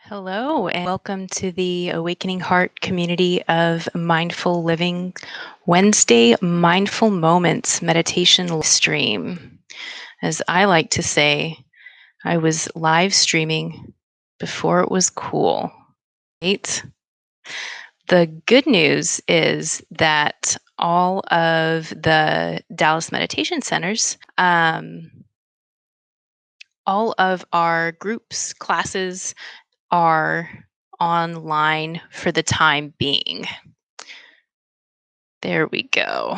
Hello, and welcome to the Awakening Heart community of Mindful Living Wednesday Mindful Moments meditation stream. As I like to say, I was live streaming before it was cool. Right? The good news is that all of the Dallas meditation centers, all of our groups, classes, are online for the time being. There we go.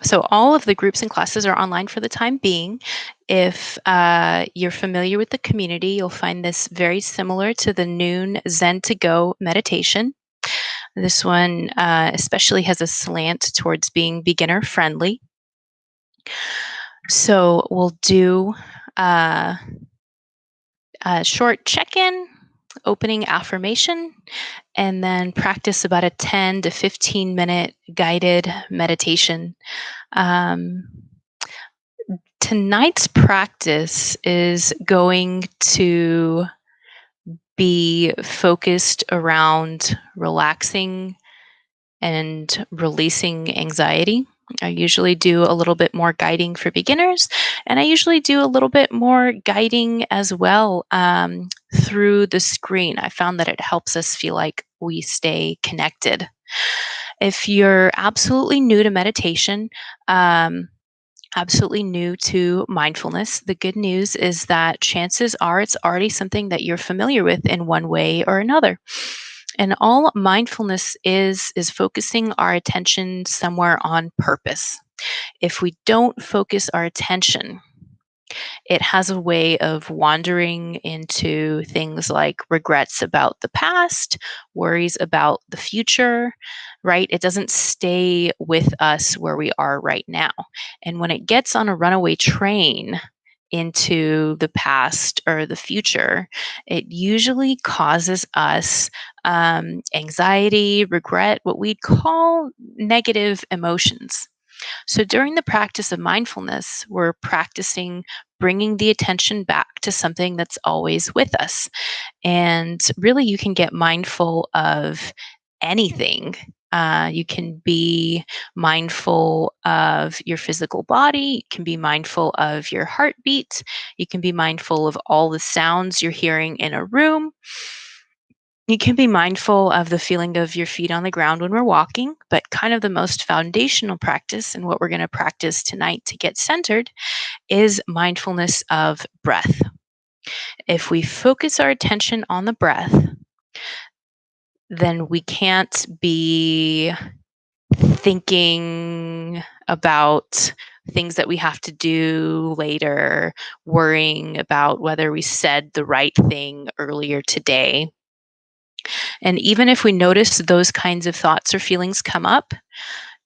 So all of the groups and classes are online for the time being. If you're familiar with the community, you'll find this very similar to the noon Zen to Go meditation. This one especially has a slant towards being beginner friendly. So we'll do a short check-in, opening affirmation, and then practice about a 10 to 15 minute guided meditation. Tonight's practice is going to be focused around relaxing and releasing anxiety. I usually do a little bit more guiding for beginners, and I usually do a little bit more guiding as well through the screen. I found that it helps us feel like we stay connected. If you're absolutely new to meditation, absolutely new to mindfulness, the good news is that chances are it's already something that you're familiar with in one way or another. And all mindfulness is focusing our attention somewhere on purpose. If we don't focus our attention, it has a way of wandering into things like regrets about the past, worries about the future, right? It doesn't stay with us where we are right now. And when it gets on a runaway train into the past or the future, it usually causes us anxiety, regret, what we'd call negative emotions. So during the practice of mindfulness, we're practicing bringing the attention back to something that's always with us. And really, you can get mindful of anything. You can be mindful of your physical body. You can be mindful of your heartbeat. You can be mindful of all the sounds you're hearing in a room. You can be mindful of the feeling of your feet on the ground when we're walking, but kind of the most foundational practice, and what we're going to practice tonight to get centered, is mindfulness of breath. If we focus our attention on the breath, then we can't be thinking about things that we have to do later, worrying about whether we said the right thing earlier today. And even if we notice those kinds of thoughts or feelings come up,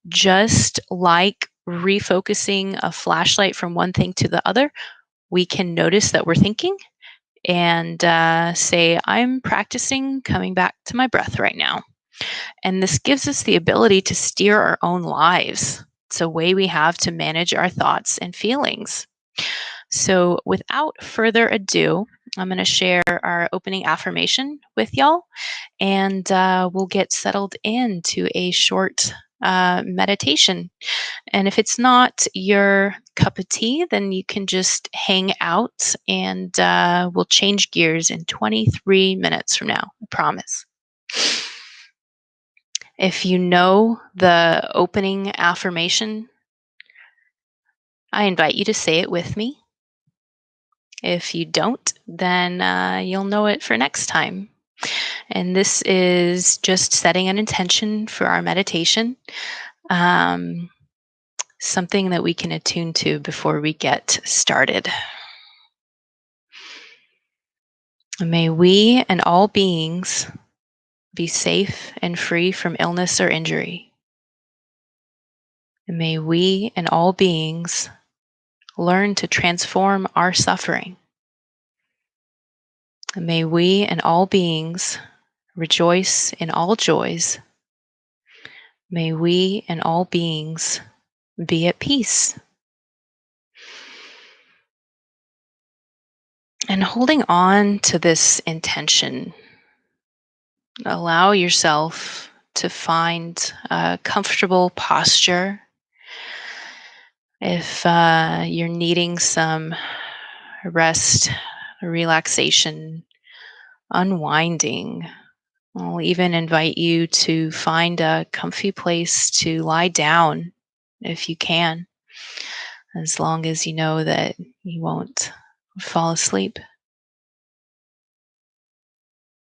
just like refocusing a flashlight from one thing to the other, we can notice that we're thinking and say, I'm practicing coming back to my breath right now. And this gives us the ability to steer our own lives. It's a way we have to manage our thoughts and feelings. So, without further ado, I'm going to share our opening affirmation with y'all, and we'll get settled into a short meditation. And if it's not your cup of tea, then you can just hang out and we'll change gears in 23 minutes from now, I promise. If you know the opening affirmation, I invite you to say it with me. If you don't, then you'll know it for next time. And this is just setting an intention for our meditation, something that we can attune to before we get started. May we and all beings be safe and free from illness or injury. And may we and all beings learn to transform our suffering. And may we and all beings rejoice in all joys. May we and all beings be at peace. And holding on to this intention, Allow yourself to find a comfortable posture. If you're needing some rest, relaxation, unwinding, I'll even invite you to find a comfy place to lie down if you can, as long as you know that you won't fall asleep.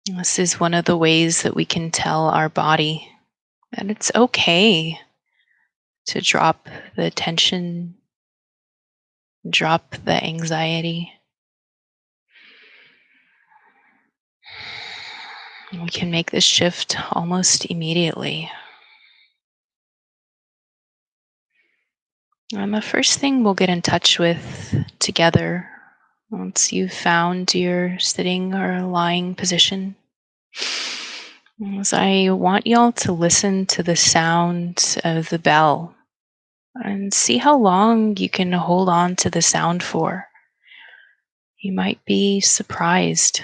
This is one of the ways that we can tell our body that it's okay to drop the tension, drop the anxiety. We can make this shift almost immediately. And the first thing we'll get in touch with together, once you've found your sitting or lying position, is I want y'all to listen to the sound of the bell and see how long you can hold on to the sound for. You might be surprised.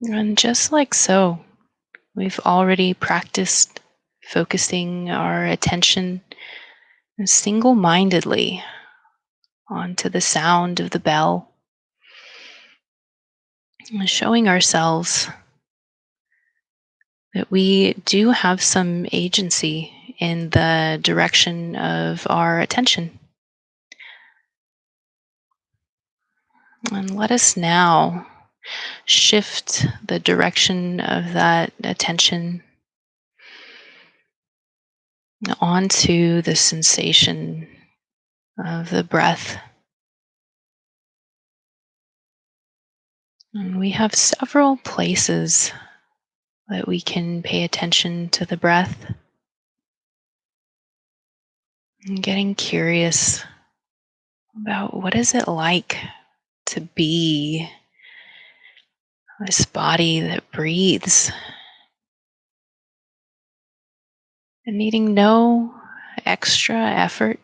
And just like so, we've already practiced focusing our attention single mindedly onto the sound of the bell, showing ourselves that we do have some agency in the direction of our attention. And let us now shift the direction of that attention onto the sensation of the breath. And we have several places that we can pay attention to the breath and getting curious about what is it like to be this body that breathes and needing no extra effort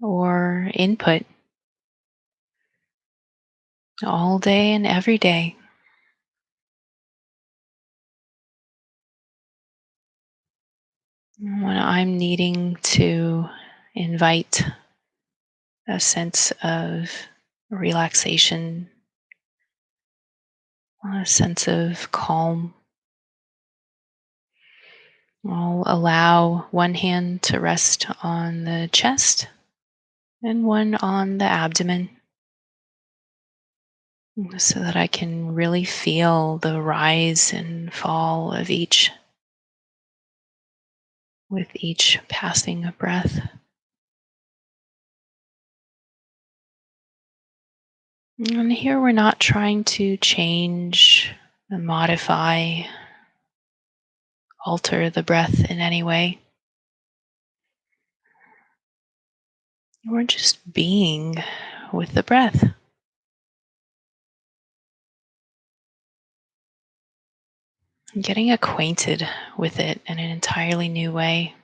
or input all day and every day. When I'm needing to invite a sense of relaxation, a sense of calm, I'll allow one hand to rest on the chest and one on the abdomen so that I can really feel the rise and fall of each with each passing breath. And here we're not trying to change, modify, alter the breath in any way. We're just being with the breath, getting acquainted with it in an entirely new way.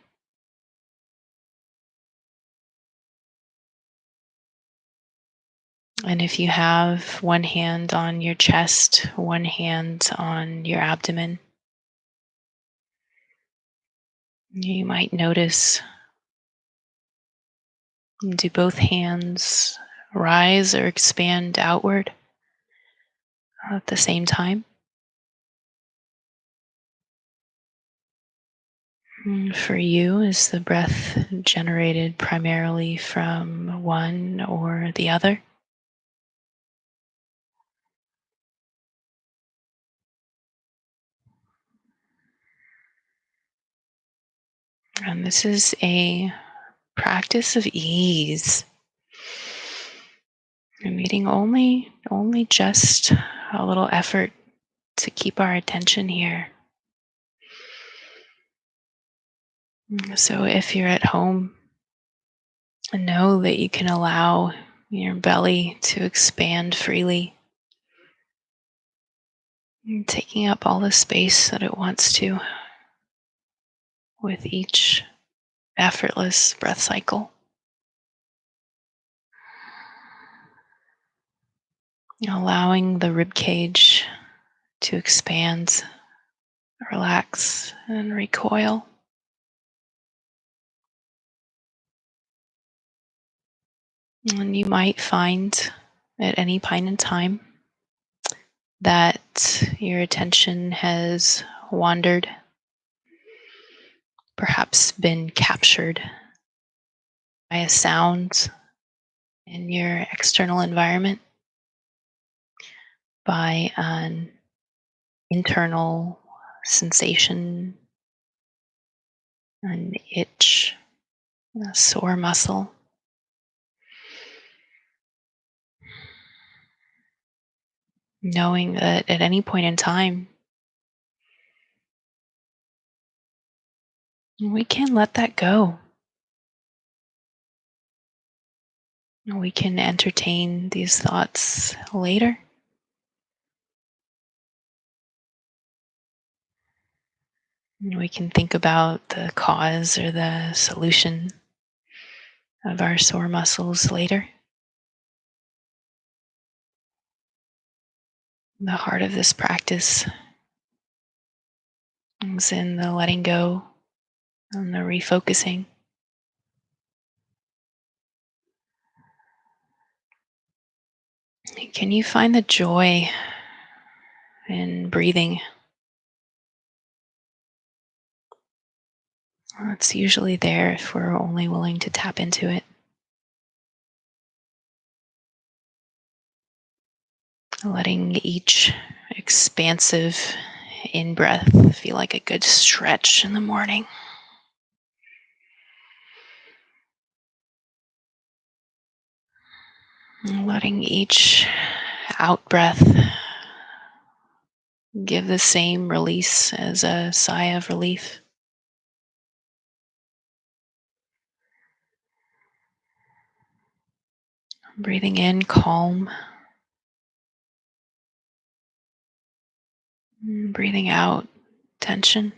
And if you have one hand on your chest, one hand on your abdomen, you might notice, do both hands rise or expand outward at the same time? For you, is the breath generated primarily from one or the other? And this is a practice of ease. I'm needing only just a little effort to keep our attention here. So if you're at home, know that you can allow your belly to expand freely, taking up all the space that it wants to with each effortless breath cycle. Allowing the rib cage to expand, relax, and recoil. And you might find at any point in time that your attention has wandered, perhaps been captured by a sound in your external environment, by an internal sensation, an itch, a sore muscle. Knowing that at any point in time, we can let that go. We can entertain these thoughts later. We can think about the cause or the solution of our sore muscles later. The heart of this practice is in the letting go and the refocusing. Can you find the joy in breathing? Well, it's usually there if we're only willing to tap into it. Letting each expansive in breath feel like a good stretch in the morning. And letting each out breath give the same release as a sigh of relief. Breathing in calm. Breathing out tension.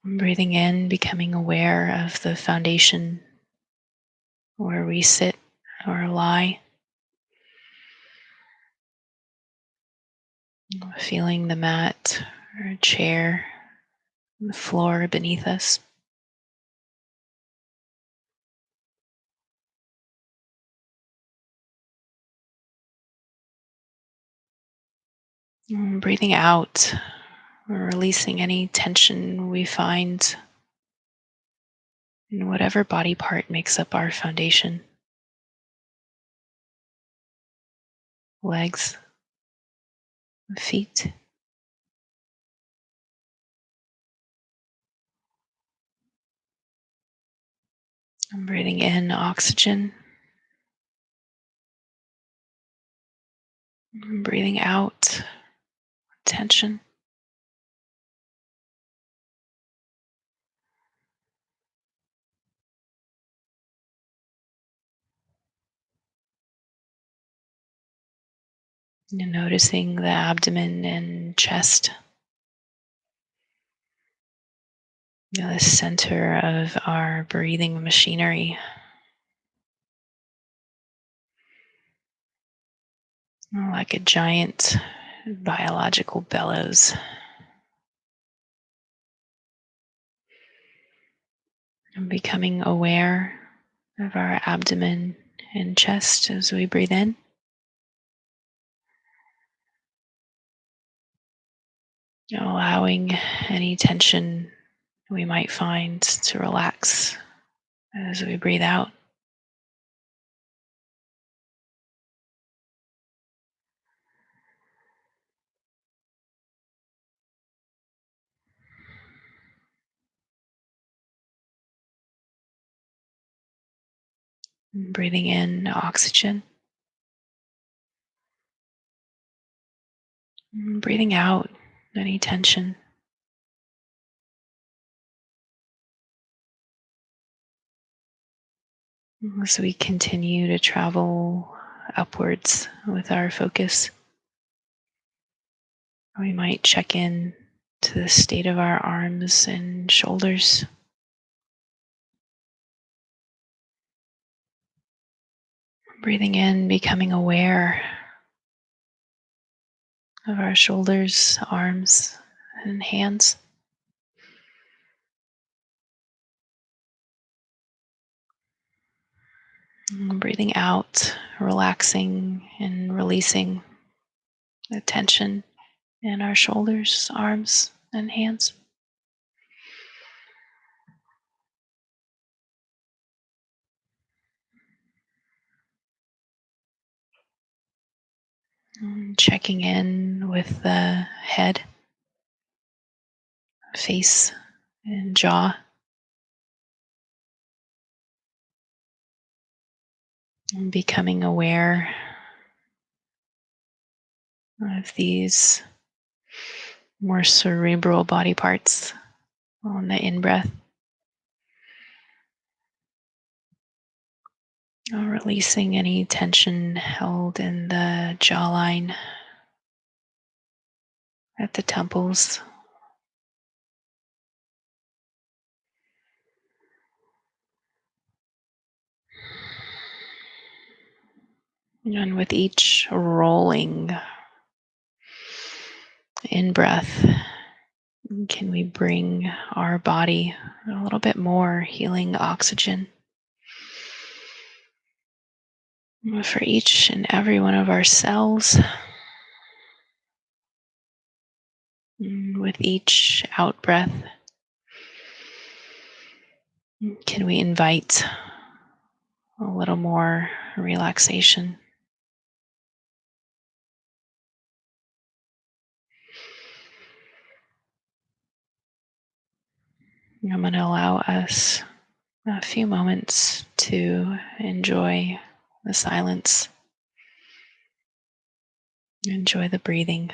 Breathing in, becoming aware of the foundation where we sit or lie. Feeling the mat or chair, the floor beneath us. Breathing out, releasing any tension we find in whatever body part makes up our foundation. Legs, feet. I'm breathing in oxygen. I'm breathing out tension. And noticing the abdomen and chest, the center of our breathing machinery. Like a giant biological bellows. And becoming aware of our abdomen and chest as we breathe in. Allowing any tension we might find to relax as we breathe out. Breathing in oxygen. Breathing out any tension. As we continue to travel upwards with our focus, we might check in to the state of our arms and shoulders. Breathing in, becoming aware of our shoulders, arms, and hands. Breathing out, relaxing and releasing the tension in our shoulders, arms, and hands. Checking in with the head, face, and jaw. And becoming aware of these more cerebral body parts on the in breath. Releasing any tension held in the jawline, at the temples. And with each rolling in breath, can we bring our body a little bit more healing oxygen for each and every one of our cells? With each out breath, can we invite a little more relaxation? I'm going to allow us a few moments to enjoy the silence, enjoy the breathing,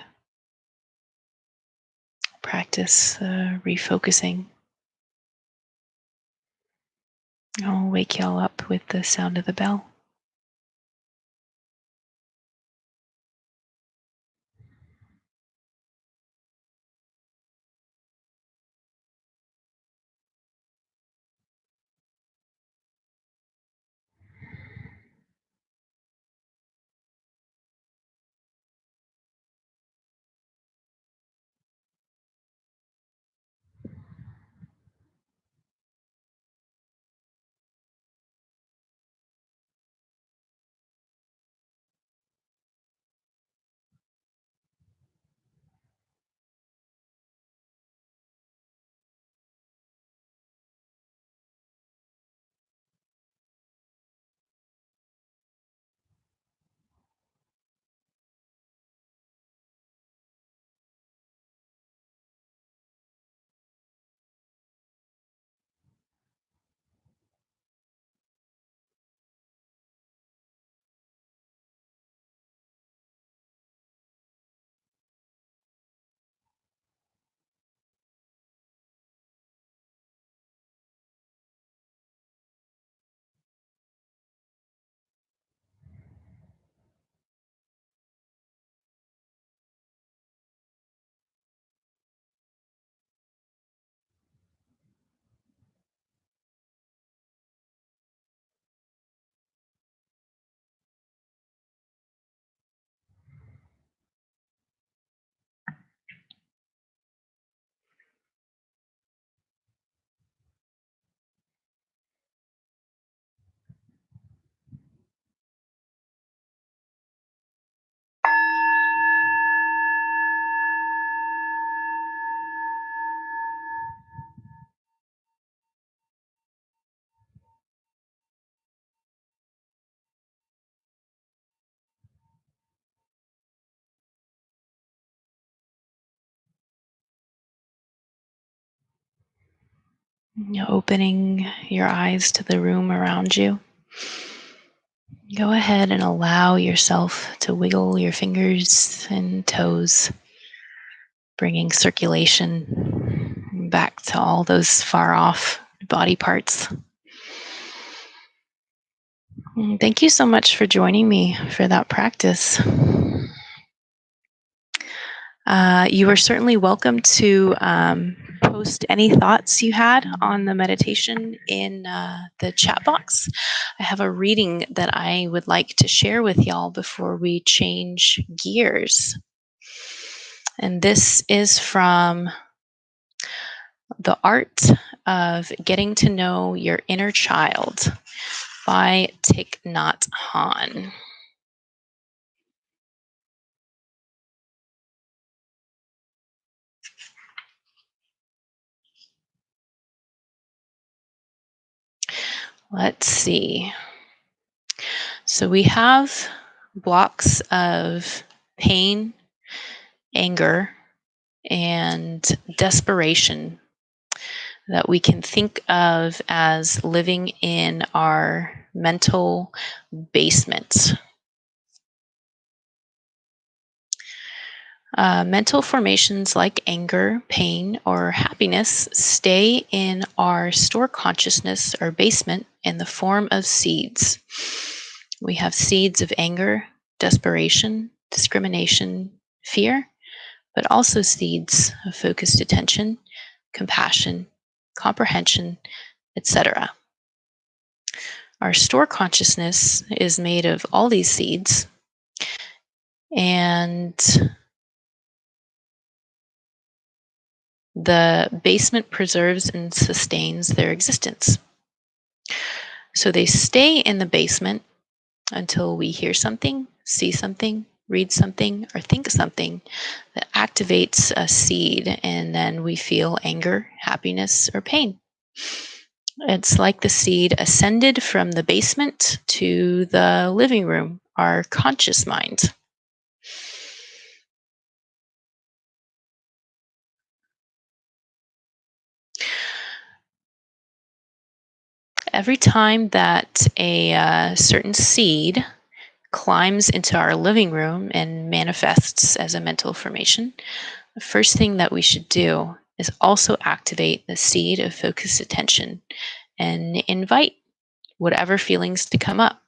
practice refocusing. I'll wake y'all up with the sound of the bell. Opening your eyes to the room around you. Go ahead and allow yourself to wiggle your fingers and toes, bringing circulation back to all those far off body parts. Thank you so much for joining me for that practice. You are certainly welcome to post any thoughts you had on the meditation in the chat box. I have a reading that I would like to share with y'all before we change gears. And this is from The Art of Getting to Know Your Inner Child by Thich Nhat Hanh. Let's see. So we have blocks of pain, anger, and desperation that we can think of as living in our mental basement. Mental formations like anger, pain, or happiness stay in our store consciousness or basement in the form of seeds. We have seeds of anger, desperation, discrimination, fear, but also seeds of focused attention, compassion, comprehension, etc. Our store consciousness is made of all these seeds, and the basement preserves and sustains their existence. So they stay in the basement until we hear something, see something, read something, or think something that activates a seed, and then we feel anger, happiness, or pain. It's like the seed ascended from the basement to the living room, our conscious mind. Every time that a certain seed climbs into our living room and manifests as a mental formation, the first thing that we should do is also activate the seed of focused attention and invite whatever feelings to come up.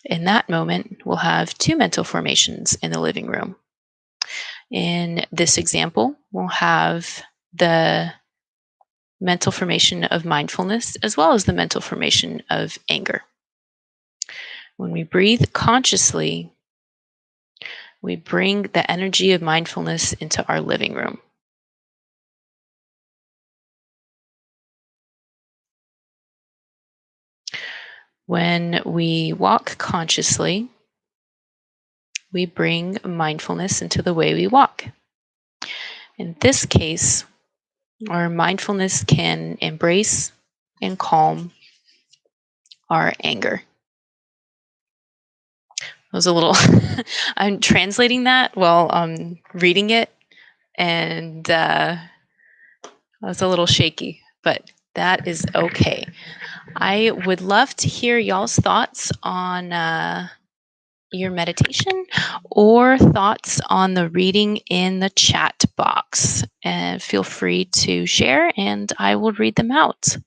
In that moment, we'll have two mental formations in the living room. In this example, we'll have the mental formation of mindfulness as well as the mental formation of anger. When we breathe consciously, we bring the energy of mindfulness into our living room. When we walk consciously, we bring mindfulness into the way we walk. In this case, our mindfulness can embrace and calm our anger. It was a little, I'm translating that while I'm reading it, and I was a little shaky, but that is okay. I would love to hear y'all's thoughts on your meditation or thoughts on the reading in the chat box. And feel free to share and I will read them out.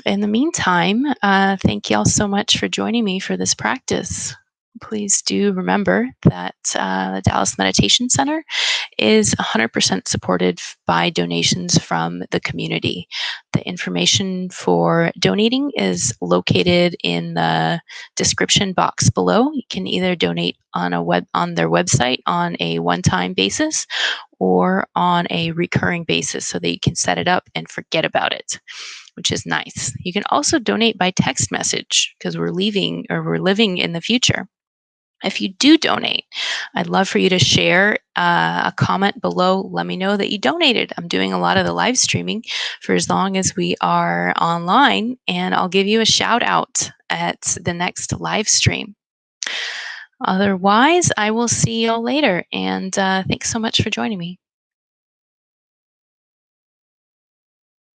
In the meantime, thank y'all so much for joining me for this practice. Please do remember that the Dallas Meditation Center is 100% supported by donations from the community. The information for donating is located in the description box below. You can either donate on their website on a one-time basis or on a recurring basis so that you can set it up and forget about it, which is nice. You can also donate by text message because we're living in the future. If you do donate, I'd love for you to share a comment below. Let me know that you donated. I'm doing a lot of the live streaming for as long as we are online, and I'll give you a shout out at the next live stream. Otherwise, I will see y'all later, and thanks so much for joining me.